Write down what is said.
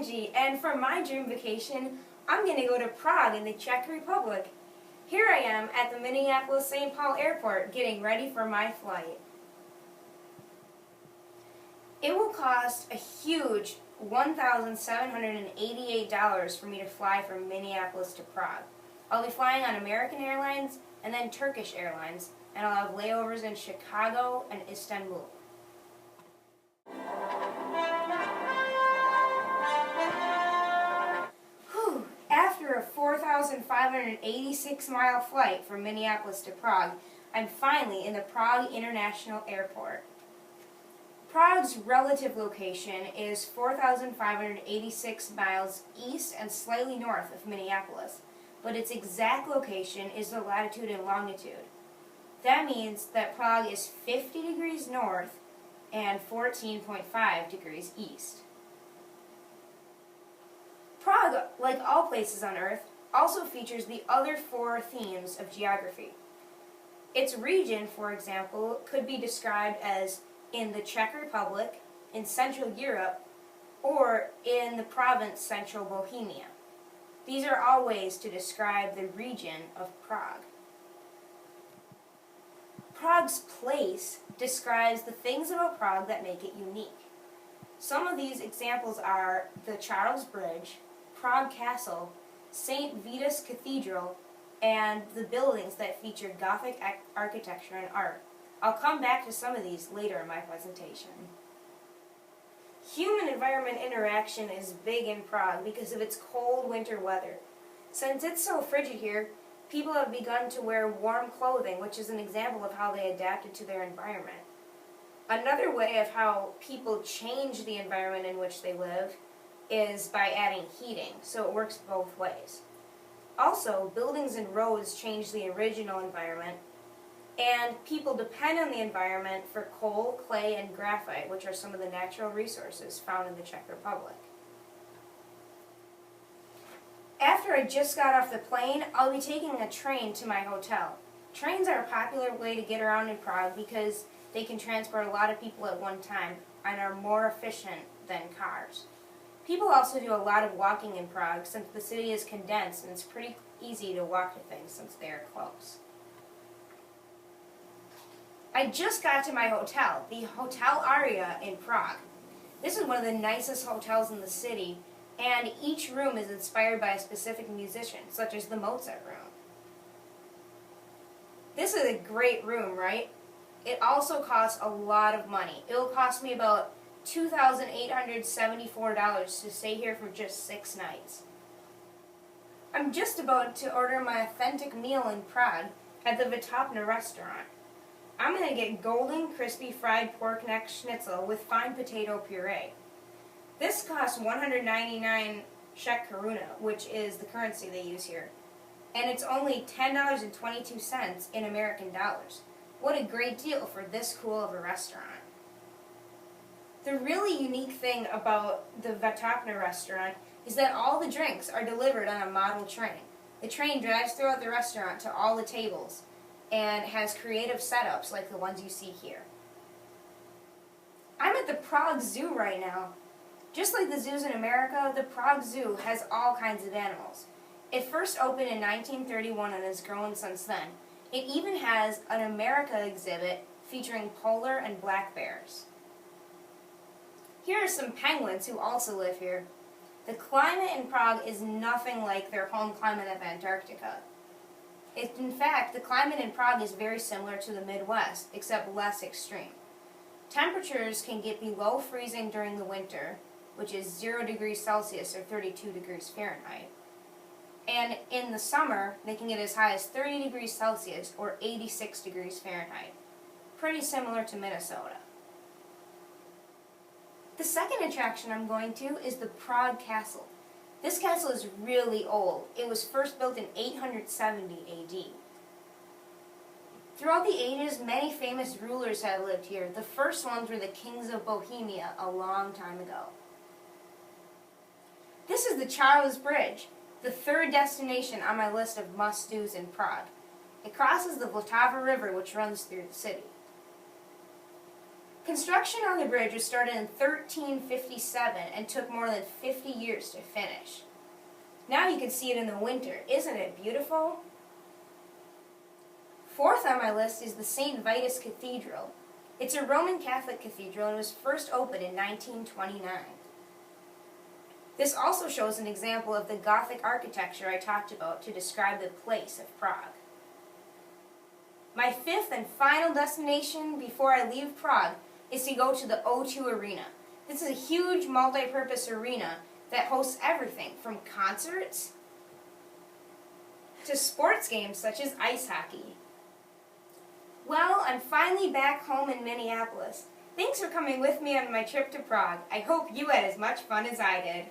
Angie, and for my dream vacation, I'm going to go to Prague in the Czech Republic. Here I am at the Minneapolis-St. Paul Airport getting ready for my flight. It will cost a huge $1,788 for me to fly from Minneapolis to Prague. I'll be flying on American Airlines and then Turkish Airlines, and I'll have layovers in Chicago and Istanbul. After a 4,586-mile flight from Minneapolis to Prague, I'm finally in the Prague International Airport. Prague's relative location is 4,586 miles east and slightly north of Minneapolis, but its exact location is the latitude and longitude. That means that Prague is 50 degrees north and 14.5 degrees east. Prague, like all places on Earth, also features the other four themes of geography. Its region, for example, could be described as in the Czech Republic, in Central Europe, or in the province Central Bohemia. These are all ways to describe the region of Prague. Prague's place describes the things about Prague that make it unique. Some of these examples are the Charles Bridge, Prague Castle, St. Vitus Cathedral, and the buildings that feature Gothic architecture and art. I'll come back to some of these later in my presentation. Human-environment interaction is big in Prague because of its cold winter weather. Since it's so frigid here, people have begun to wear warm clothing, which is an example of how they adapted to their environment. Another way of how people change the environment in which they live is by adding heating, so it works both ways. Also, buildings and roads change the original environment, and people depend on the environment for coal, clay, and graphite, which are some of the natural resources found in the Czech Republic. After I just got off the plane, I'll be taking a train to my hotel. Trains are a popular way to get around in Prague because they can transport a lot of people at one time and are more efficient than cars. People also do a lot of walking in Prague since the city is condensed and it's pretty easy to walk to things since they are close. I just got to my hotel, the Hotel Aria in Prague. This is one of the nicest hotels in the city, and each room is inspired by a specific musician, such as the Mozart room. This is a great room, right? It also costs a lot of money. It will cost me about $2,874 to stay here for just 6 nights. I'm just about to order my authentic meal in Prague at the Vytopna restaurant. I'm going to get golden, crispy fried pork neck schnitzel with fine potato puree. This costs 199 Czech koruna, which is the currency they use here. And it's only $10.22 in American dollars. What a great deal for this cool of a restaurant. The really unique thing about the Vytopna restaurant is that all the drinks are delivered on a model train. The train drives throughout the restaurant to all the tables and has creative setups like the ones you see here. I'm at the Prague Zoo right now. Just like the zoos in America, the Prague Zoo has all kinds of animals. It first opened in 1931 and has grown since then. It even has an America exhibit featuring polar and black bears. Here are some penguins who also live here. The climate in Prague is nothing like their home climate of Antarctica. In fact, the climate in Prague is very similar to the Midwest, except less extreme. Temperatures can get below freezing during the winter, which is 0 degrees Celsius or 32 degrees Fahrenheit. And in the summer, they can get as high as 30 degrees Celsius or 86 degrees Fahrenheit. Pretty similar to Minnesota. The second attraction I'm going to is the Prague Castle. This castle is really old. It was first built in 870 AD. Throughout the ages, many famous rulers have lived here. The first ones were the kings of Bohemia a long time ago. This is the Charles Bridge, the third destination on my list of must-dos in Prague. It crosses the Vltava River, which runs through the city. Construction on the bridge was started in 1357 and took more than 50 years to finish. Now you can see it in the winter. Isn't it beautiful? Fourth on my list is the St. Vitus Cathedral. It's a Roman Catholic cathedral and was first opened in 1929. This also shows an example of the Gothic architecture I talked about to describe the place of Prague. My fifth and final destination before I leave Prague is to go to the O2 Arena. This is a huge multi-purpose arena that hosts everything from concerts to sports games such as ice hockey. Well, I'm finally back home in Minneapolis. Thanks for coming with me on my trip to Prague. I hope you had as much fun as I did.